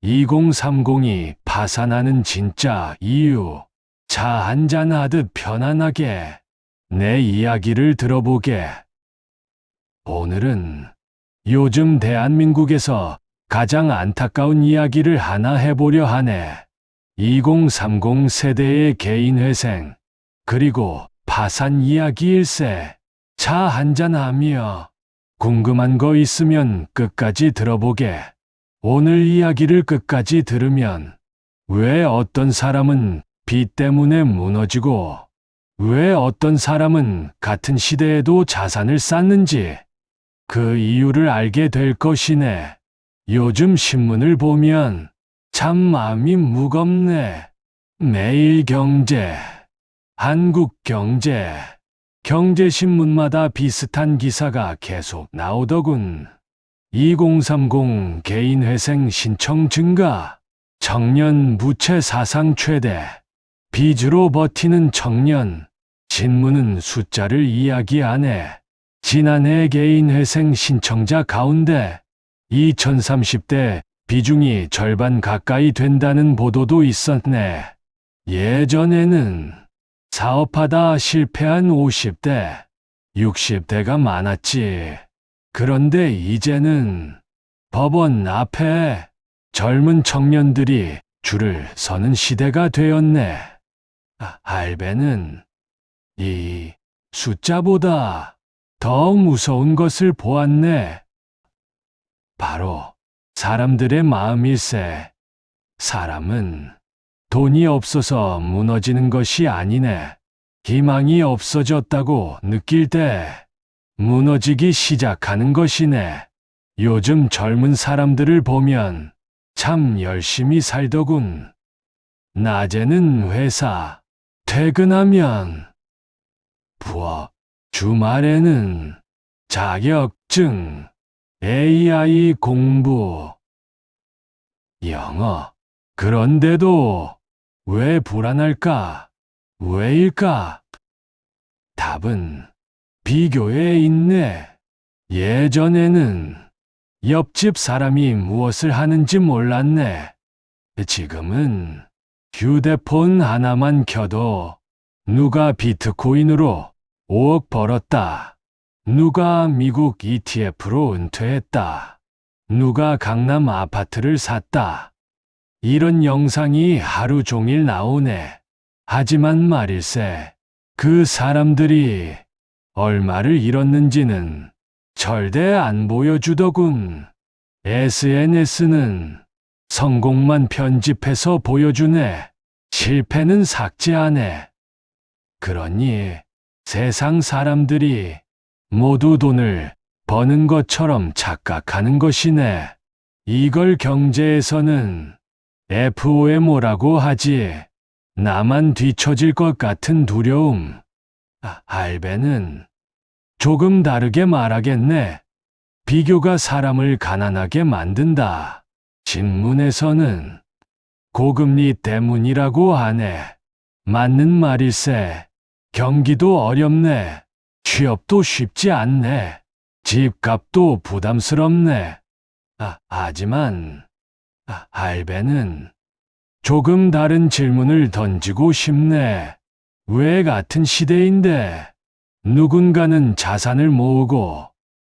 2030이 파산하는 진짜 이유. 차 한잔 하듯 편안하게 내 이야기를 들어보게. 오늘은 요즘 대한민국에서 가장 안타까운 이야기를 하나 해보려 하네. 2030 세대의 개인회생, 그리고 파산 이야기일세. 차 한잔하며 궁금한 거 있으면 끝까지 들어보게. 오늘 이야기를 끝까지 들으면 왜 어떤 사람은 빚 때문에 무너지고 왜 어떤 사람은 같은 시대에도 자산을 쌓는지 그 이유를 알게 될 것이네. 요즘 신문을 보면 참 마음이 무겁네. 매일경제, 한국경제, 경제신문마다 비슷한 기사가 계속 나오더군. 2030 개인회생 신청 증가, 청년 부채 사상 최대, 빚으로 버티는 청년. 신문은 숫자를 이야기하네. 지난해 개인회생 신청자 가운데 2030대 비중이 절반 가까이 된다는 보도도 있었네. 예전에는 사업하다 실패한 50대, 60대가 많았지. 그런데 이제는 법원 앞에 젊은 청년들이 줄을 서는 시대가 되었네. 할배는 이 숫자보다 더 무서운 것을 보았네. 바로 사람들의 마음일세. 사람은 돈이 없어서 무너지는 것이 아니네. 희망이 없어졌다고 느낄 때 무너지기 시작하는 것이네. 요즘 젊은 사람들을 보면 참 열심히 살더군. 낮에는 회사, 퇴근하면 부업, 주말에는 자격증, AI 공부, 영어. 그런데도 왜 불안할까? 왜일까? 답은 비교에 있네. 예전에는 옆집 사람이 무엇을 하는지 몰랐네. 지금은 휴대폰 하나만 켜도 누가 비트코인으로 5억 벌었다. 누가 미국 ETF로 은퇴했다. 누가 강남 아파트를 샀다. 이런 영상이 하루 종일 나오네. 하지만 말일세, 그 사람들이 얼마를 잃었는지는 절대 안 보여주더군. SNS는 성공만 편집해서 보여주네. 실패는 삭제하네. 그러니 세상 사람들이 모두 돈을 버는 것처럼 착각하는 것이네. 이걸 경제에서는 FOMO라고 하지. 나만 뒤처질 것 같은 두려움. 할배는 조금 다르게 말하겠네. 비교가 사람을 가난하게 만든다. 신문에서는 고금리 때문이라고 하네. 맞는 말일세. 경기도 어렵네. 취업도 쉽지 않네. 집값도 부담스럽네. 하지만 할배는 조금 다른 질문을 던지고 싶네. 왜 같은 시대인데 누군가는 자산을 모으고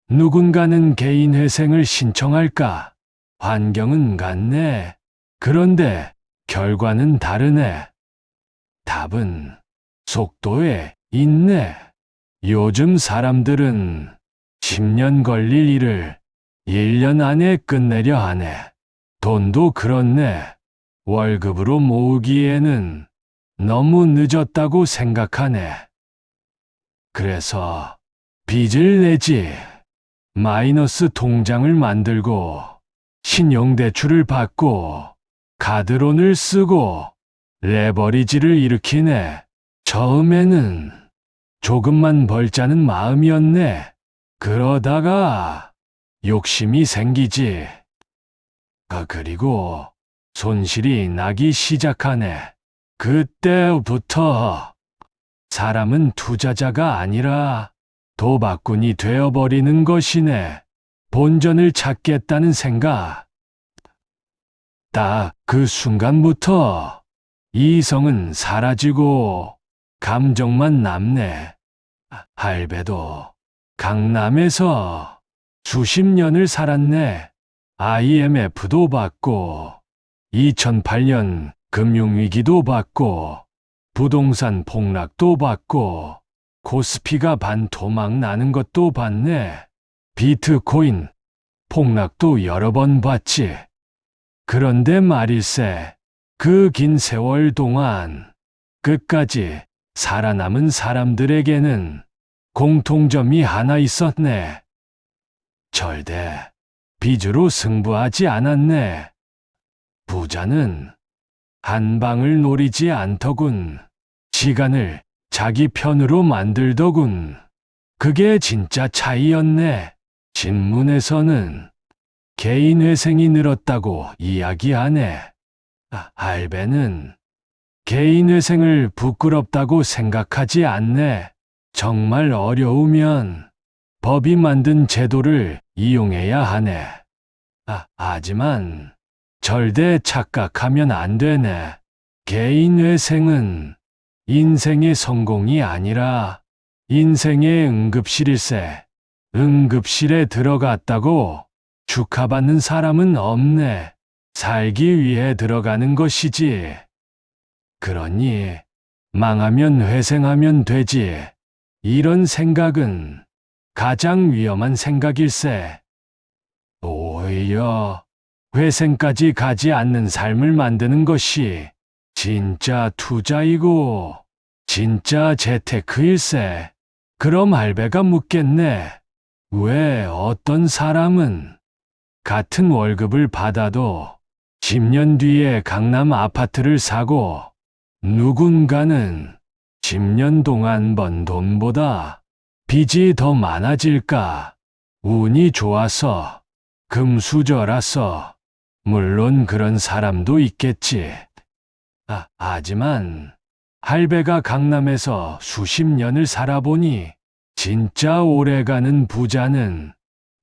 누군가는 개인회생을 신청할까? 환경은 같네. 그런데 결과는 다르네. 답은 속도에 있네. 요즘 사람들은 10년 걸릴 일을 1년 안에 끝내려 하네. 돈도 그렇네. 월급으로 모으기에는 너무 늦었다고 생각하네. 그래서 빚을 내지, 마이너스 통장을 만들고, 신용대출을 받고, 카드론을 쓰고, 레버리지를 일으키네. 처음에는 조금만 벌자는 마음이었네. 그러다가 욕심이 생기지. 그리고 손실이 나기 시작하네. 그때부터 사람은 투자자가 아니라 도박꾼이 되어버리는 것이네. 본전을 찾겠다는 생각. 딱 그 순간부터 이성은 사라지고 감정만 남네. 할배도 강남에서 수십 년을 살았네. IMF도 받고 2008년 금융위기도 받고 부동산 폭락도 받고 코스피가 반토막 나는 것도 봤네. 비트코인 폭락도 여러 번 봤지. 그런데 말일세, 그 긴 세월 동안 끝까지 살아남은 사람들에게는 공통점이 하나 있었네. 절대 빚으로 승부하지 않았네. 부자는 한 방을 노리지 않더군. 시간을 자기 편으로 만들더군. 그게 진짜 차이였네. 신문에서는 개인회생이 늘었다고 이야기하네. 할배는 개인회생을 부끄럽다고 생각하지 않네. 정말 어려우면 법이 만든 제도를 이용해야 하네. 하지만 절대 착각하면 안 되네. 개인회생은 인생의 성공이 아니라 인생의 응급실일세. 응급실에 들어갔다고 축하받는 사람은 없네. 살기 위해 들어가는 것이지. 그러니 망하면 회생하면 되지. 이런 생각은 가장 위험한 생각일세. 오히려 회생까지 가지 않는 삶을 만드는 것이 진짜 투자이고 진짜 재테크일세. 그럼 할배가 묻겠네. 왜 어떤 사람은 같은 월급을 받아도 10년 뒤에 강남 아파트를 사고 누군가는 10년 동안 번 돈보다 빚이 더 많아질까? 운이 좋아서, 금수저라서, 물론 그런 사람도 있겠지. 하지만 할배가 강남에서 수십 년을 살아보니 진짜 오래가는 부자는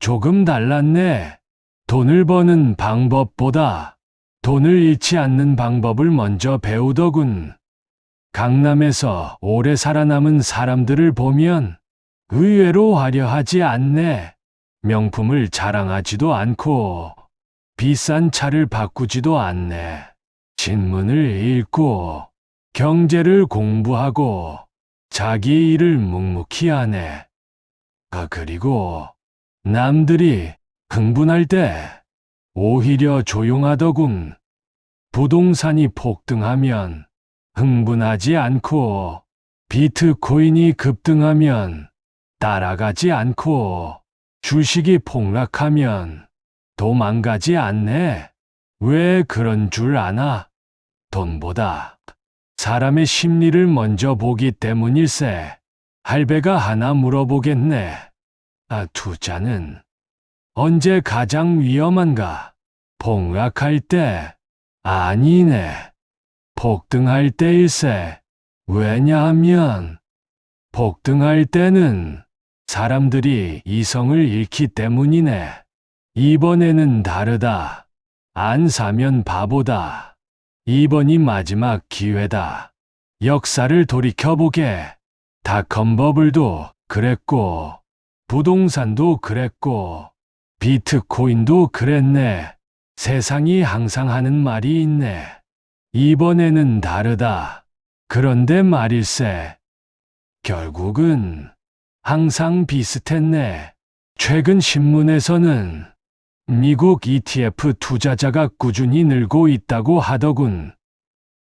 조금 달랐네. 돈을 버는 방법보다 돈을 잃지 않는 방법을 먼저 배우더군. 강남에서 오래 살아남은 사람들을 보면 의외로 화려하지 않네. 명품을 자랑하지도 않고 비싼 차를 바꾸지도 않네. 신문을 읽고 경제를 공부하고 자기 일을 묵묵히 하네. 그리고 남들이 흥분할 때 오히려 조용하더군. 부동산이 폭등하면 흥분하지 않고 비트코인이 급등하면 따라가지 않고 주식이 폭락하면 도망가지 않네. 왜 그런 줄 아나? 돈보다 사람의 심리를 먼저 보기 때문일세. 할배가 하나 물어보겠네. 투자는 언제 가장 위험한가? 폭락할 때? 아니네. 폭등할 때일세. 왜냐하면 폭등할 때는 사람들이 이성을 잃기 때문이네. 이번에는 다르다. 안 사면 바보다. 이번이 마지막 기회다. 역사를 돌이켜보게. 닷컴 버블도 그랬고, 부동산도 그랬고, 비트코인도 그랬네. 세상이 항상 하는 말이 있네. 이번에는 다르다. 그런데 말일세. 결국은 항상 비슷했네. 최근 신문에서는 미국 ETF 투자자가 꾸준히 늘고 있다고 하더군.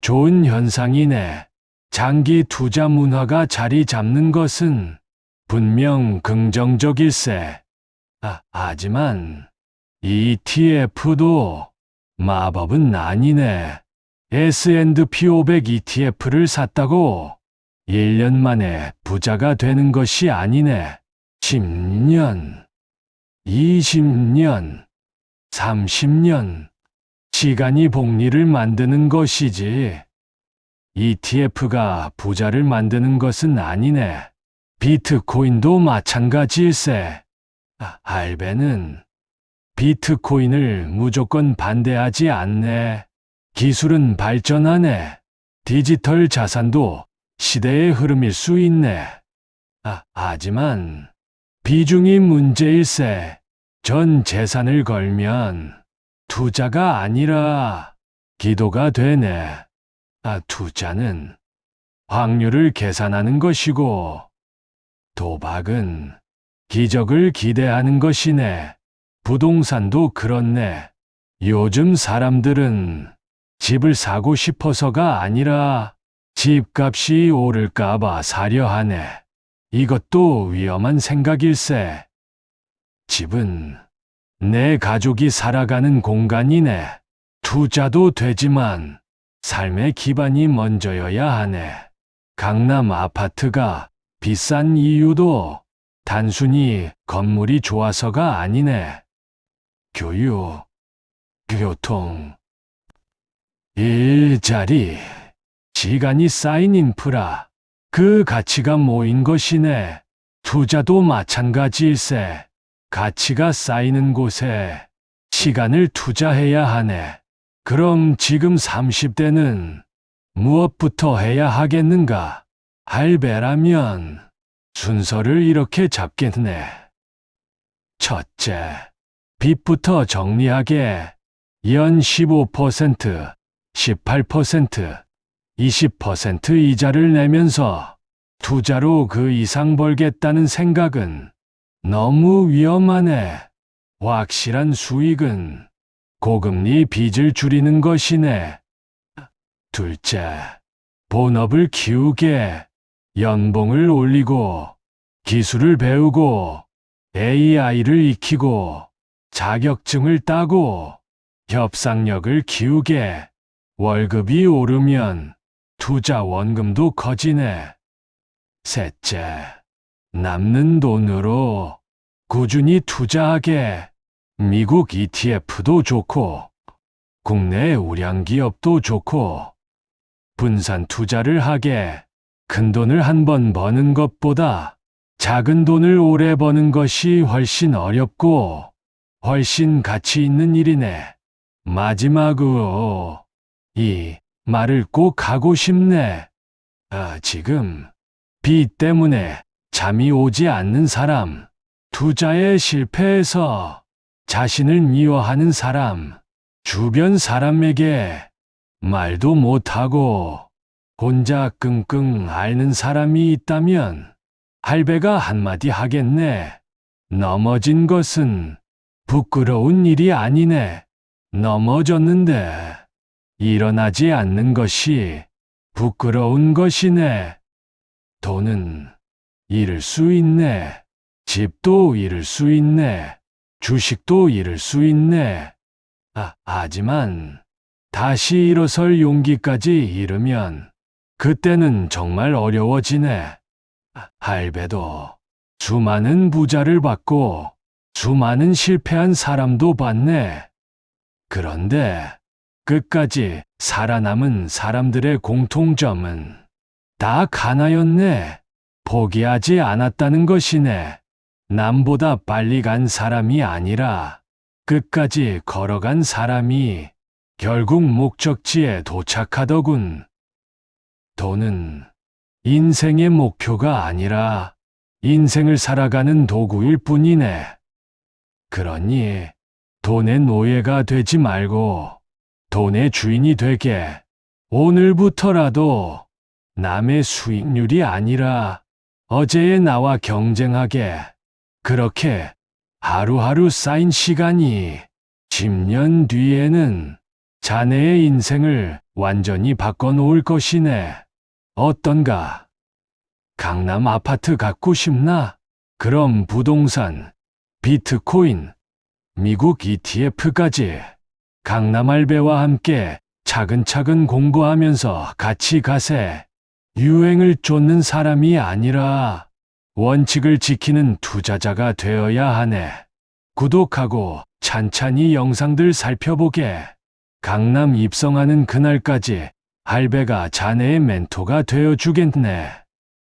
좋은 현상이네. 장기 투자 문화가 자리 잡는 것은 분명 긍정적일세. 하지만 ETF도 마법은 아니네. S&P 500 ETF를 샀다고 1년 만에 부자가 되는 것이 아니네. 10년, 20년, 30년, 시간이 복리를 만드는 것이지. ETF가 부자를 만드는 것은 아니네. 비트코인도 마찬가지일세. 할배는 비트코인을 무조건 반대하지 않네. 기술은 발전하네. 디지털 자산도 시대의 흐름일 수 있네. 하지만 비중이 문제일세. 전 재산을 걸면 투자가 아니라 기도가 되네. 투자는 확률을 계산하는 것이고 도박은 기적을 기대하는 것이네. 부동산도 그렇네. 요즘 사람들은 집을 사고 싶어서가 아니라 집값이 오를까봐 사려 하네. 이것도 위험한 생각일세. 집은 내 가족이 살아가는 공간이네. 투자도 되지만 삶의 기반이 먼저여야 하네. 강남 아파트가 비싼 이유도 단순히 건물이 좋아서가 아니네. 교육, 교통, 일자리, 시간이 쌓인 인프라, 그 가치가 모인 것이네. 투자도 마찬가지일세. 가치가 쌓이는 곳에 시간을 투자해야 하네. 그럼 지금 30대는 무엇부터 해야 하겠는가? 할배라면 순서를 이렇게 잡겠네. 첫째, 빚부터 정리하게. 연 15%, 18%, 20% 이자를 내면서 투자로 그 이상 벌겠다는 생각은 너무 위험하네. 확실한 수익은 고금리 빚을 줄이는 것이네. 둘째, 본업을 키우게. 연봉을 올리고 기술을 배우고 AI를 익히고 자격증을 따고 협상력을 키우게. 월급이 오르면 투자 원금도 커지네. 셋째, 남는 돈으로 꾸준히 투자하게. 미국 ETF도 좋고 국내 우량 기업도 좋고 분산 투자를 하게. 큰 돈을 한 번 버는 것보다 작은 돈을 오래 버는 것이 훨씬 어렵고 훨씬 가치 있는 일이네. 마지막으로 이 말을 꼭 하고 싶네. 지금 빚 때문에 잠이 오지 않는 사람, 투자에 실패해서 자신을 미워하는 사람, 주변 사람에게 말도 못하고 혼자 끙끙 앓는 사람이 있다면 할배가 한마디 하겠네. 넘어진 것은 부끄러운 일이 아니네. 넘어졌는데 일어나지 않는 것이 부끄러운 것이네. 돈은 잃을 수 있네. 집도 잃을 수 있네. 주식도 잃을 수 있네. 하지만 다시 일어설 용기까지 잃으면 그때는 정말 어려워지네. 할배도 수많은 부자를 봤고 수많은 실패한 사람도 봤네. 그런데 끝까지 살아남은 사람들의 공통점은 다 하나였네. 포기하지 않았다는 것이네. 남보다 빨리 간 사람이 아니라 끝까지 걸어간 사람이 결국 목적지에 도착하더군. 돈은 인생의 목표가 아니라 인생을 살아가는 도구일 뿐이네. 그러니 돈의 노예가 되지 말고 돈의 주인이 되게. 오늘부터라도 남의 수익률이 아니라 어제의 나와 경쟁하게. 그렇게 하루하루 쌓인 시간이 10년 뒤에는 자네의 인생을 완전히 바꿔놓을 것이네. 어떤가? 강남 아파트 갖고 싶나? 그럼 부동산, 비트코인, 미국 ETF까지 강남 할배와 함께 차근차근 공부하면서 같이 가세. 유행을 쫓는 사람이 아니라 원칙을 지키는 투자자가 되어야 하네. 구독하고 찬찬히 영상들 살펴보게. 강남 입성하는 그날까지 할배가 자네의 멘토가 되어주겠네.